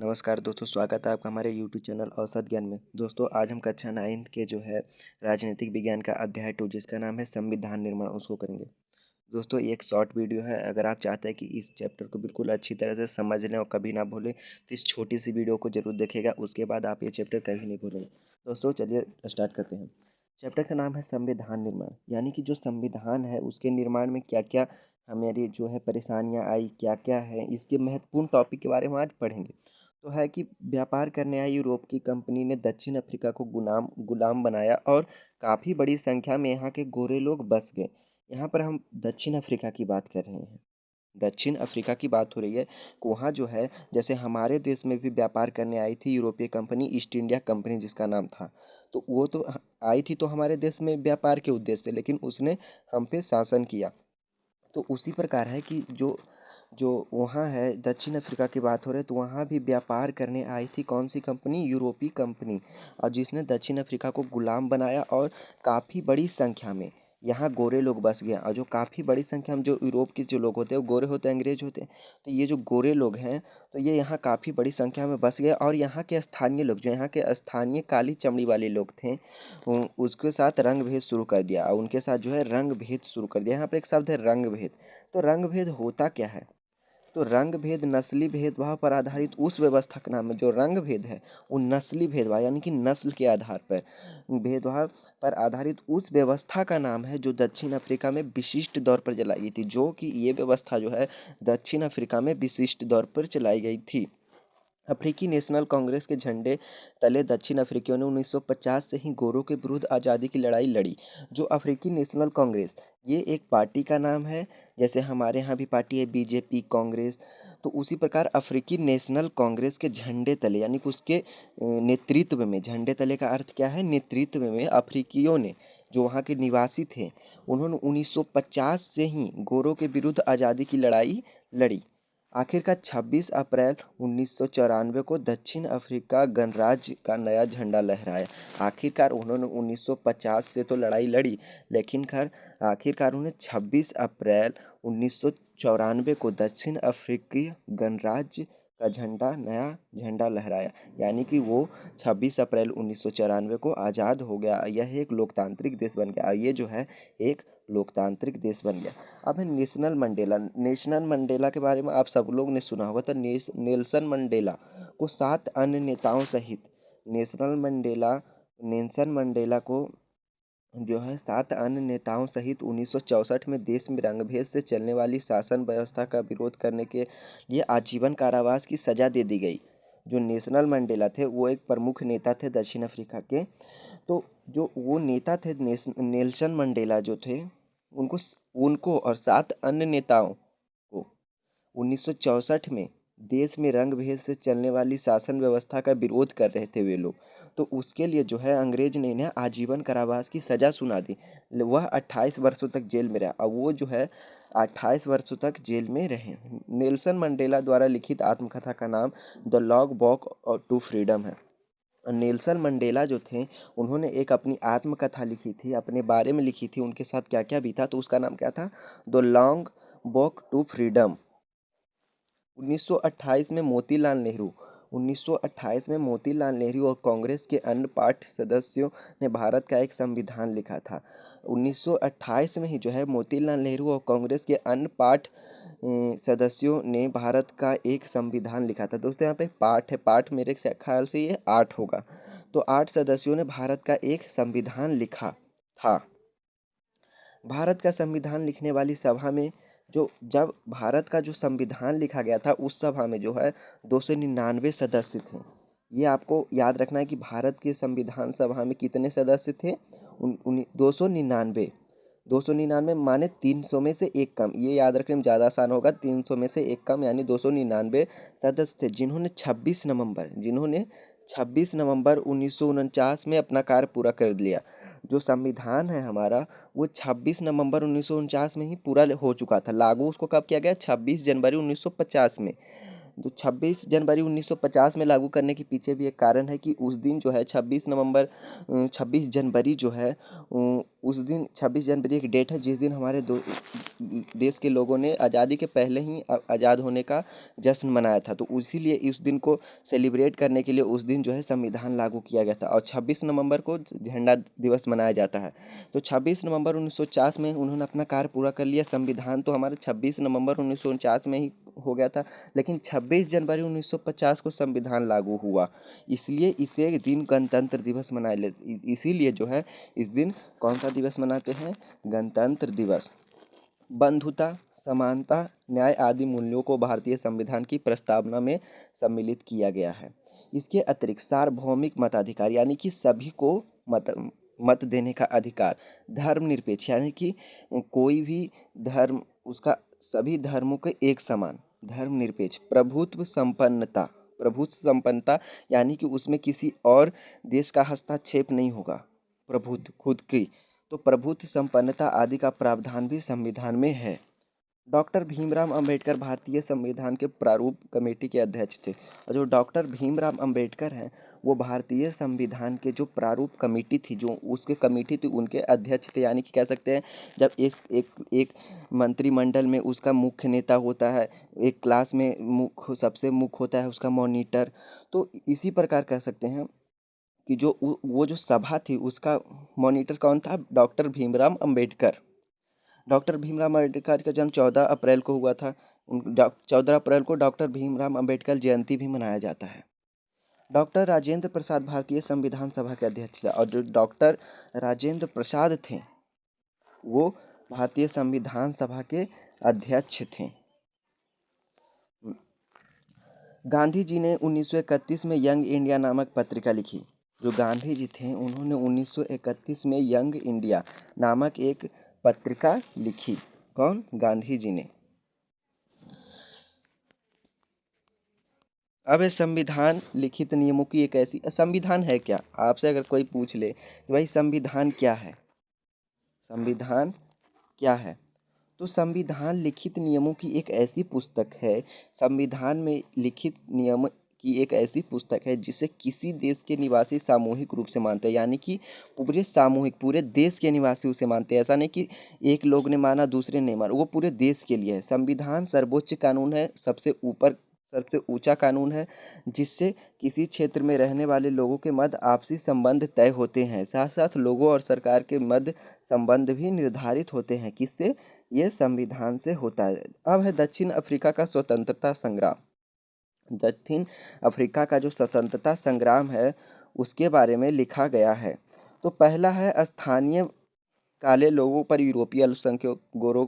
नमस्कार दोस्तों, स्वागत है आपका हमारे यूट्यूब चैनल औसत ज्ञान में। दोस्तों, आज हम कक्षा 9 के जो है राजनीतिक विज्ञान का अध्याय 2 जिसका नाम है संविधान निर्माण, उसको करेंगे। दोस्तों, ये एक शॉर्ट वीडियो है। अगर आप चाहते हैं कि इस चैप्टर को बिल्कुल अच्छी तरह से समझ लें और कभी ना भूलें तो इस छोटी सी वीडियो को जरूर देखिएगा, उसके बाद आप ये चैप्टर कभी नहीं भूलेंगे। दोस्तों, चलिए स्टार्ट करते हैं। चैप्टर का नाम है संविधान निर्माण, यानी कि जो संविधान है उसके निर्माण में क्या क्या हमारी जो है परेशानियां आई, क्या क्या है, इसके महत्वपूर्ण टॉपिक के बारे में आज पढ़ेंगे। तो है कि व्यापार करने आई यूरोप की कंपनी ने दक्षिण अफ्रीका को गुलाम गुलाम बनाया और काफ़ी बड़ी संख्या में यहाँ के गोरे लोग बस गए। यहाँ पर हम दक्षिण अफ्रीका की बात कर रहे हैं। दक्षिण अफ्रीका की बात हो रही है। वहाँ जो है, जैसे हमारे देश में भी व्यापार करने आई थी यूरोपीय कंपनी, ईस्ट इंडिया कंपनी जिसका नाम था। तो वो तो आई थी तो हमारे देश में व्यापार के उद्देश्य से, लेकिन उसने हम पे शासन किया। तो उसी प्रकार है कि जो जो वहाँ है दक्षिण अफ्रीका की बात हो रही है, तो वहाँ भी व्यापार करने आई थी कौन सी कंपनी? यूरोपीय कंपनी। और जिसने दक्षिण अफ्रीका को गुलाम बनाया और काफ़ी बड़ी संख्या में यहाँ गोरे लोग बस गए। और जो काफ़ी बड़ी संख्या में जो यूरोप के जो लोग होते हैं वो गोरे होते हैं, अंग्रेज होते हैं। तो ये जो गोरे लोग हैं तो ये यहाँ काफ़ी बड़ी संख्या में बस गए और यहाँ के स्थानीय लोग, जो यहाँ के स्थानीय काली चमड़ी वाले लोग थे, उसके साथ रंग भेद शुरू कर दिया। और उनके साथ जो है रंग भेद शुरू कर दिया। यहाँ पर एक शब्द है रंग भेद। तो रंग भेद होता क्या है? तो रंग भेद नस्ली भेदभाव पर आधारित उस व्यवस्था का नाम है। जो रंग भेद है वो नस्ली भेदभाव, यानी कि नस्ल के आधार पर भेदभाव पर आधारित उस व्यवस्था का नाम है जो दक्षिण अफ्रीका में विशिष्ट दौर पर चलाई गई थी। जो कि ये व्यवस्था जो है दक्षिण अफ्रीका में विशिष्ट दौर पर चलाई गई थी। अफ्रीकी नेशनल कांग्रेस के झंडे तले दक्षिण अफ्रीकियों ने 1950 से ही गोरों के विरुद्ध आज़ादी की लड़ाई लड़ी। जो अफ्रीकी नेशनल कांग्रेस, ये एक पार्टी का नाम है। जैसे हमारे यहाँ भी पार्टी है बीजेपी, कांग्रेस। तो उसी प्रकार अफ्रीकी नेशनल कांग्रेस के झंडे तले, यानी कि उसके नेतृत्व में, झंडे तले का अर्थ क्या है? नेतृत्व में अफ्रीकियों ने, जो वहाँ के निवासी थे, उन्होंने 1950 से ही गोरों के विरुद्ध आज़ादी की लड़ाई लड़ी। आखिरकार 26 अप्रैल 1994 को दक्षिण अफ्रीका गणराज्य का नया झंडा लहराया। आखिरकार उन्होंने 1950 से तो लड़ाई लड़ी, लेकिन आखिरकार उन्हें 26 अप्रैल 1994 को दक्षिण अफ्रीकी गणराज्य का नया झंडा लहराया। यानी कि वो 26 अप्रैल 1994 को आज़ाद हो गया। यह एक लोकतांत्रिक देश बन गया। ये जो है एक लोकतांत्रिक देश बन गया। अब है नेशनल मंडेला। नेशनल मंडेला के बारे में आप सब लोग ने सुना होगा। तो नेल्सन मंडेला को 7 अन्य नेताओं सहित नेल्सन मंडेला को जो है 7 अन्य नेताओं सहित 1964 में देश में रंगभेद से चलने वाली शासन व्यवस्था का विरोध करने के लिए आजीवन कारावास की सजा दे दी गई। जो नेशनल मंडेला थे वो एक प्रमुख नेता थे दक्षिण अफ्रीका के। तो जो वो नेता थे नेल्सन मंडेला जो थे, उनको उनको और 7 अन्य नेताओं को 1964 में देश में रंग भेद से चलने वाली शासन व्यवस्था का विरोध कर रहे थे वे लोग। तो उसके लिए जो है अंग्रेज ने इन्हें आजीवन कारावास की सजा सुना दी। वह 28 वर्षों तक जेल में रहा और वो जो है 28 वर्षों तक जेल में रहे। नेल्सन मंडेला द्वारा लिखित आत्मकथा का नाम the long walk to freedom है। नेल्सन मंडेला जो थे, उन्होंने एक अपनी आत्मकथा लिखी थी, अपने बारे में लिखी थी, उनके साथ क्या क्या बीता। तो उसका नाम क्या था? The long walk to freedom. 1928 में मोतीलाल नेहरू 1928 में मोतीलाल नेहरू और कांग्रेस के अन्य पार्टी सदस्यों ने भारत का एक संविधान लिखा था। 1928 में ही जो है मोतीलाल नेहरू और कांग्रेस के अन्य सदस्यों ने भारत का एक संविधान लिखा था। दोस्तों, यहाँ पे एक पाठ है, पाठ मेरे ख्याल से ये 8 होगा। तो 8 सदस्यों ने भारत का एक संविधान लिखा था। भारत का संविधान लिखने वाली सभा में, जो जब भारत का जो संविधान लिखा गया था उस सभा में जो है 299 सदस्य थे। ये आपको याद रखना है कि भारत के संविधान सभा में कितने सदस्य थे? 299। 299 माने 300 में से एक कम। ये याद रखने में ज़्यादा आसान होगा। 300 में से एक कम यानी 299 सदस्य थे, जिन्होंने 26 नवंबर 1949 में अपना कार्य पूरा कर लिया। जो संविधान है हमारा, वो 26 नवंबर 1949 में ही पूरा हो चुका था। लागू उसको कब किया गया? 26 जनवरी 1950 में। तो 26 जनवरी 1950 में लागू करने के पीछे भी एक कारण है कि उस दिन जो है 26 जनवरी जो है उस दिन 26 जनवरी एक डेट है जिस दिन हमारे देश के लोगों ने आज़ादी के पहले ही आज़ाद होने का जश्न मनाया था। तो इसीलिए इस दिन को सेलिब्रेट करने के लिए उस दिन जो है संविधान लागू किया गया था और 26 नवंबर को झंडा दिवस मनाया जाता है। तो 26 नवंबर 1949 में उन्होंने अपना कार्य पूरा कर लिया। संविधान तो हमारा 26 नवंबर 1949 में ही हो गया था, लेकिन 26 जनवरी 1950 को संविधान लागू हुआ, इसलिए इसे दिन गणतंत्र दिवस मनाया इसीलिए जो है इस दिन कौन सा दिवस मनाते हैं? गणतंत्र दिवस। बंधुता, समानता, न्याय आदि मूल्यों को भारतीय संविधान की प्रस्तावना में सम्मिलित किया गया है। इसके अतिरिक्त सार्वभौमिक मताधिकार यानी कि सभी को मत देने का अधिकार, धर्मनिरपेक्ष यानी कि कोई भी धर्म उसका सभी धर्मों के एक समान, धर्मनिरपेक्ष, प्रभुत्व संपन्नता यानी कि उसमें किसी और देश का हस्तक्षेप नहीं होगा, प्रभुत्व खुद की, तो प्रभुत्व संपन्नता आदि का प्रावधान भी संविधान में है। डॉक्टर भीमराव अंबेडकर भारतीय संविधान के प्रारूप कमेटी के अध्यक्ष थे और जो डॉक्टर भीमराव अंबेडकर हैं वो भारतीय संविधान के जो प्रारूप कमेटी थी, जो उसके कमेटी थी, उनके अध्यक्ष थे। यानी कि कह सकते हैं जब एक एक एक मंत्रिमंडल में उसका मुख्य नेता होता है, एक क्लास में सबसे मुख्य होता है उसका मॉनिटर, तो इसी प्रकार कह सकते हैं कि जो वो जो सभा थी उसका मॉनिटर कौन था? डॉक्टर भीमराव अंबेडकर। डॉक्टर भीमराव अम्बेडकर का जन्म 14 अप्रैल को हुआ था। 14 अप्रैल को डॉक्टर भीमराव अम्बेडकर जयंती भी मनाया जाता है। डॉक्टर राजेंद्र प्रसाद भारतीय संविधान सभा के अध्यक्ष थे और जो डॉक्टर राजेंद्र प्रसाद थे वो भारतीय संविधान सभा के अध्यक्ष थे। गांधी जी ने 1931 में यंग इंडिया नामक पत्रिका लिखी। जो गांधी जी थे उन्होंने 1931 में यंग इंडिया नामक एक पत्रिका लिखी। कौन? गांधी जी ने। अब है संविधान लिखित नियमों की एक ऐसी, संविधान है क्या? आपसे अगर कोई पूछ ले तो भाई संविधान क्या है, संविधान क्या है, तो संविधान लिखित नियमों की एक ऐसी पुस्तक है, संविधान में लिखित नियम की एक ऐसी पुस्तक है जिसे किसी देश के निवासी सामूहिक रूप से मानते हैं, यानी कि पूरे सामूहिक, पूरे देश के निवासी उसे मानते हैं। ऐसा नहीं कि एक लोग ने माना दूसरे नहीं माना, वो पूरे देश के लिए है। संविधान सर्वोच्च कानून है, सबसे ऊपर सबसे ऊंचा कानून है, जिससे किसी क्षेत्र में रहने वाले लोगों के मध्य आपसी संबंध तय होते हैं। साथ साथ लोगों और सरकार के मध्य संबंध भी निर्धारित होते हैं। किससे? ये संविधान से होता है। अब है दक्षिण अफ्रीका का स्वतंत्रता संग्राम। दक्षिण अफ्रीका का जो स्वतंत्रता संग्राम है उसके बारे में लिखा गया है। तो पहला है स्थानीय काले लोगों पर यूरोपीय अल्पसंख्यक गोरों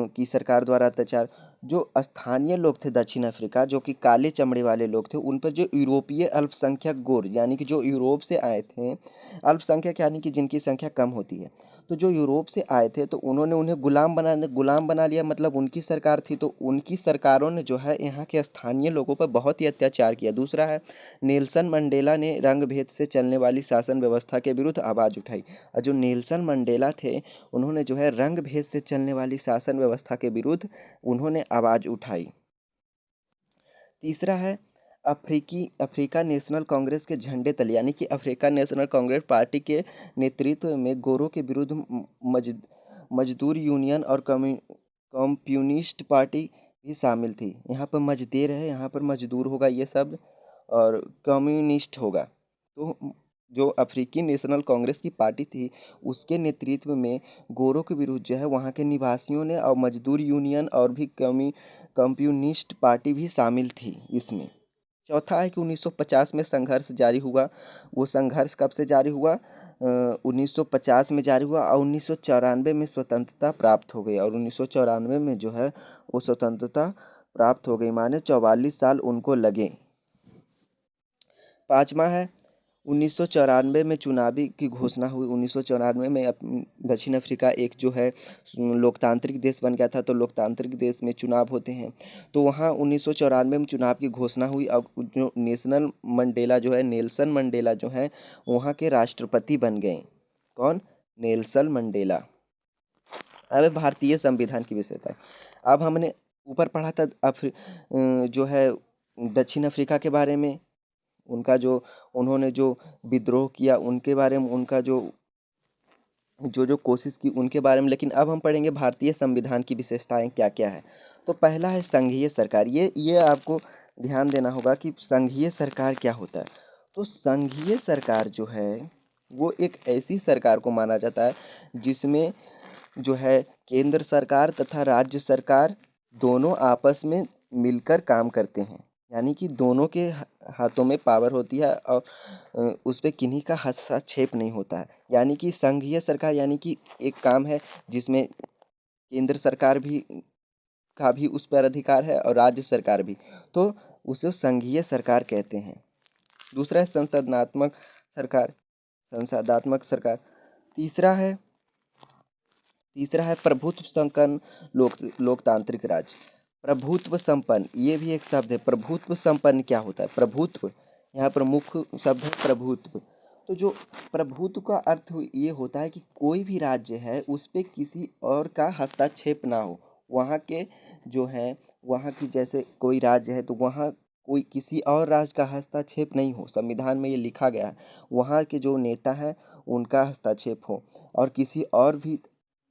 की सरकार द्वारा अत्याचार। जो स्थानीय लोग थे दक्षिण अफ्रीका, जो कि काले चमड़े वाले लोग थे, उन पर जो यूरोपीय अल्पसंख्यक गोर यानी कि जो यूरोप से आए थे, अल्पसंख्यक यानी कि जिनकी संख्या कम होती है, तो जो यूरोप से आए थे तो उन्होंने उन्हें गुलाम बना लिया, मतलब उनकी सरकार थी, तो उनकी सरकारों ने जो है यहाँ के स्थानीय लोगों पर बहुत ही अत्याचार किया। दूसरा है नेल्सन मंडेला ने रंग भेद से चलने वाली शासन व्यवस्था के विरुद्ध आवाज़ उठाई। और जो नेल्सन मंडेला थे उन्होंने जो है रंग भेद से चलने वाली शासन व्यवस्था के विरुद्ध उन्होंने आवाज़ उठाई। तीसरा है अफ्रीका नेशनल कांग्रेस के झंडे तले, यानी कि अफ्रीका नेशनल कांग्रेस पार्टी के नेतृत्व में गोरों के विरुद्ध मजदूर यूनियन और कम्युनिस्ट पार्टी भी शामिल थी। यहाँ पर मजदेर है, यहाँ पर मजदूर होगा ये शब्द, और कम्युनिस्ट होगा। तो जो अफ्रीकी नेशनल कांग्रेस की पार्टी थी उसके नेतृत्व में गोरों के विरुद्ध जो है वहाँ के निवासियों ने, और मजदूर यूनियन और भी कम्युनिस्ट पार्टी भी शामिल थी इसमें। चौथा है कि 1950 में संघर्ष जारी हुआ। वो संघर्ष कब से जारी हुआ? 1950 में जारी हुआ और 1994 में स्वतंत्रता प्राप्त हो गई। और 1994 में जो है वो स्वतंत्रता प्राप्त हो गई, माने 44 साल उनको लगे। पाँचवा है 1994 में चुनावी की घोषणा हुई। 1994 में दक्षिण अफ्रीका एक जो है लोकतांत्रिक देश बन गया था। तो लोकतांत्रिक देश में चुनाव होते हैं, तो वहाँ 1994 में चुनाव की घोषणा हुई। अब जो नेल्सन मंडेला जो है वहाँ के राष्ट्रपति बन गए। कौन? Nelson Mandela. अब भारतीय संविधान की विशेषता। अब हमने ऊपर पढ़ा था जो है दक्षिण अफ्रीका के बारे में, उनका जो उन्होंने जो विद्रोह किया उनके बारे में, उनका जो जो कोशिश की उनके बारे में। लेकिन अब हम पढ़ेंगे भारतीय संविधान की विशेषताएं क्या क्या है। तो पहला है संघीय सरकार। ये आपको ध्यान देना होगा कि संघीय सरकार क्या होता है। तो संघीय सरकार जो है वो एक ऐसी सरकार को माना जाता है जिसमें जो है केंद्र सरकार तथा राज्य सरकार दोनों आपस में मिलकर काम करते हैं। यानी कि दोनों के हाथों में पावर होती है और उस पे किन्हीं का हस्तक्षेप नहीं होता है। यानी कि संघीय सरकार यानी कि एक काम है जिसमें केंद्र सरकार भी का भी उस पर अधिकार है और राज्य सरकार भी, तो उसे संघीय सरकार कहते हैं। दूसरा है संसदात्मक सरकार। तीसरा है तीसरा है प्रभुत्व संपन्न लोकतांत्रिक राज्य। प्रभुत्व संपन्न ये भी एक शब्द है। प्रभुत्व संपन्न क्या होता है? प्रभुत्व, यहाँ पर मुख्य शब्द है प्रभुत्व। तो जो प्रभुत्व का अर्थ ये होता है कि कोई भी राज्य है उस पे किसी और का हस्तक्षेप ना हो। वहाँ के जो है वहाँ की जैसे कोई राज्य है तो वहाँ कोई किसी और राज्य का हस्तक्षेप नहीं हो। संविधान में ये लिखा गया है। वहाँ के जो नेता है उनका हस्तक्षेप हो और किसी और भी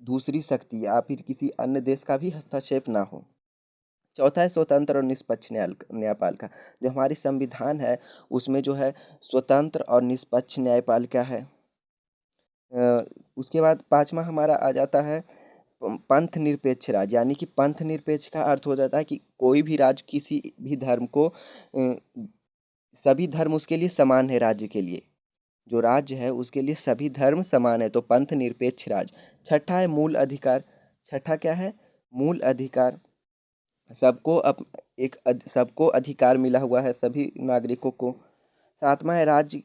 दूसरी शक्ति या फिर किसी अन्य देश का भी हस्तक्षेप ना हो। चौथा है स्वतंत्र और निष्पक्ष न्यायपालिका। जो हमारी संविधान है उसमें जो है स्वतंत्र और निष्पक्ष न्यायपालिका है। उसके बाद पांचवा हमारा आ जाता है पंथ निरपेक्ष राज्य। यानी कि पंथ निरपेक्ष का अर्थ हो जाता है कि कोई भी राज्य किसी भी धर्म को सभी धर्म उसके लिए समान है। राज्य के लिए जो राज्य है उसके लिए सभी धर्म समान है, तो पंथ निरपेक्ष राज्य। छठा है मूल अधिकार। छठा क्या है? मूल अधिकार। सबको सबको अधिकार मिला हुआ है सभी नागरिकों को। सातवां है राज्य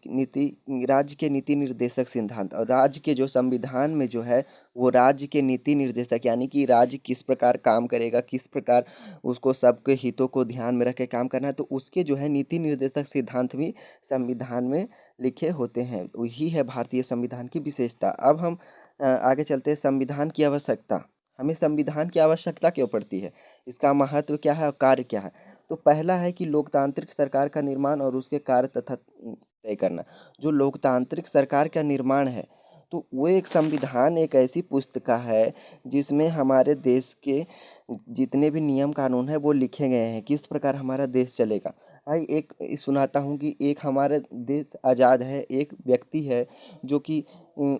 के नीति निर्देशक सिद्धांत। और राज्य के जो संविधान में जो है वो राज्य के नीति निर्देशक यानी कि राज्य किस प्रकार काम करेगा, किस प्रकार उसको सबके हितों को ध्यान में रख के काम करना है, तो उसके जो है नीति निर्देशक सिद्धांत भी संविधान में लिखे होते हैं। वही है भारतीय संविधान की विशेषता। अब हम आगे चलते हैं। संविधान की आवश्यकता। हमें संविधान की आवश्यकता क्यों पड़ती है, इसका महत्व क्या है और कार्य क्या है? तो पहला है कि लोकतांत्रिक सरकार का निर्माण और उसके कार्य तथा तय करना। जो लोकतांत्रिक सरकार का निर्माण है तो वो एक संविधान एक ऐसी पुस्तिका है जिसमें हमारे देश के जितने भी नियम कानून है वो लिखे गए हैं, किस प्रकार हमारा देश चलेगा। भाई एक सुनाता हूँ कि एक हमारा देश आज़ाद है, एक व्यक्ति है जो कि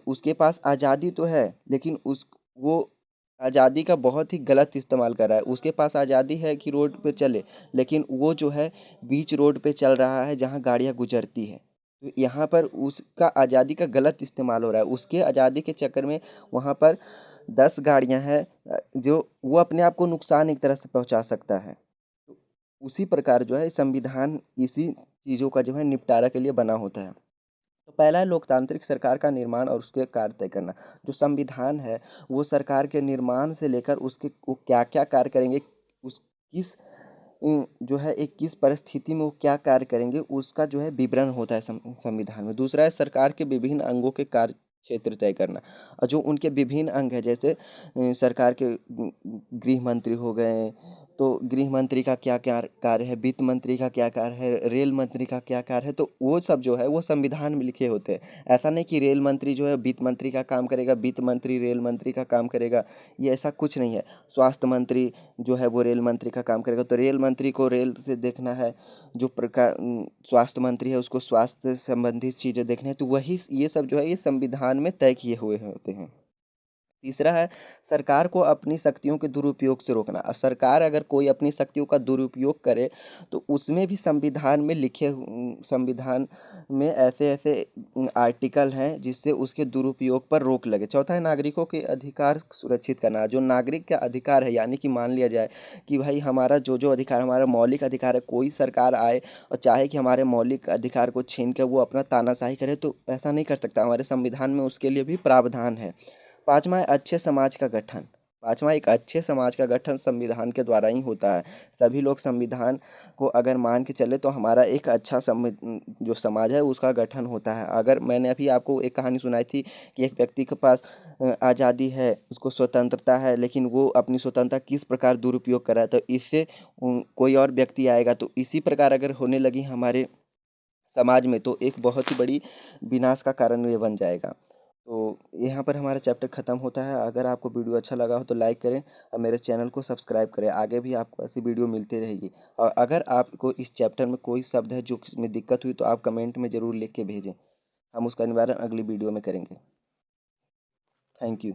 उसके पास आज़ादी तो है लेकिन उस वो आज़ादी का बहुत ही गलत इस्तेमाल कर रहा है। उसके पास आज़ादी है कि रोड पे चले, लेकिन वो जो है बीच रोड पे चल रहा है जहाँ गाड़ियाँ गुजरती है। तो यहाँ पर उसका आज़ादी का गलत इस्तेमाल हो रहा है। उसके आज़ादी के चक्कर में वहाँ पर 10 गाड़ियाँ हैं जो वो अपने आप को नुकसान एक तरह से पहुँचा सकता है। तो उसी प्रकार जो है संविधान इसी चीज़ों का जो है निपटारा के लिए बना होता है। तो पहला है लोकतांत्रिक सरकार का निर्माण और उसके कार्य तय करना। जो संविधान है वो सरकार के निर्माण से लेकर उसके वो क्या क्या कार्य करेंगे, उस किस जो है एक किस परिस्थिति में वो क्या कार्य करेंगे उसका जो है विवरण होता है संविधान में। दूसरा है सरकार के विभिन्न अंगों के कार्य क्षेत्र तय करना। और जो उनके विभिन्न अंग है जैसे सरकार के गृह मंत्री हो गए, तो गृह मंत्री का क्या क्या कार्य है, वित्त मंत्री का क्या कार्य है, रेल मंत्री का क्या कार्य है, तो वो सब जो है वो संविधान में लिखे होते हैं। ऐसा नहीं कि रेल मंत्री जो है वित्त मंत्री का काम करेगा, वित्त मंत्री रेल मंत्री का काम करेगा, ये ऐसा कुछ नहीं है। स्वास्थ्य मंत्री जो है वो रेल मंत्री का काम करेगा, तो रेल मंत्री को रेल से देखना है, जो प्रकार स्वास्थ्य मंत्री है उसको स्वास्थ्य से संबंधित चीज़ें देखनी है, तो वही ये सब जो है ये संविधान में तय किए हुए होते हैं। तीसरा है सरकार को अपनी शक्तियों के दुरुपयोग से रोकना। और सरकार अगर कोई अपनी शक्तियों का दुरुपयोग करे तो उसमें भी संविधान में ऐसे ऐसे आर्टिकल हैं जिससे उसके दुरुपयोग पर रोक लगे। चौथा है नागरिकों के अधिकार सुरक्षित करना। जो नागरिक का अधिकार है यानी कि मान लिया जाए कि भाई हमारा जो अधिकार हमारा मौलिक अधिकार है, कोई सरकार आए और चाहे कि हमारे मौलिक अधिकार को छीन के वो अपना तानाशाही करे तो ऐसा नहीं कर सकता। हमारे संविधान में उसके लिए भी प्रावधान है। पाँचवाँ है अच्छे समाज का गठन। पाँचवाँ एक अच्छे समाज का गठन संविधान के द्वारा ही होता है। सभी लोग संविधान को अगर मान के चले तो हमारा एक अच्छा जो समाज है उसका गठन होता है। अगर मैंने अभी आपको एक कहानी सुनाई थी कि एक व्यक्ति के पास आज़ादी है, उसको स्वतंत्रता है, लेकिन वो अपनी स्वतंत्रता किस प्रकार दुरुपयोग कर रहा है, तो इससे कोई और व्यक्ति आएगा तो इसी प्रकार अगर होने लगी हमारे समाज में तो एक बहुत ही बड़ी विनाश का कारण ये बन जाएगा। तो यहाँ पर हमारा चैप्टर ख़त्म होता है। अगर आपको वीडियो अच्छा लगा हो तो लाइक करें और मेरे चैनल को सब्सक्राइब करें। आगे भी आपको ऐसी वीडियो मिलती रहेगी। और अगर आपको इस चैप्टर में कोई शब्द है जो में दिक्कत हुई तो आप कमेंट में ज़रूर लिख के भेजें। हम उसका निवारण अगली वीडियो में करेंगे। Thank you.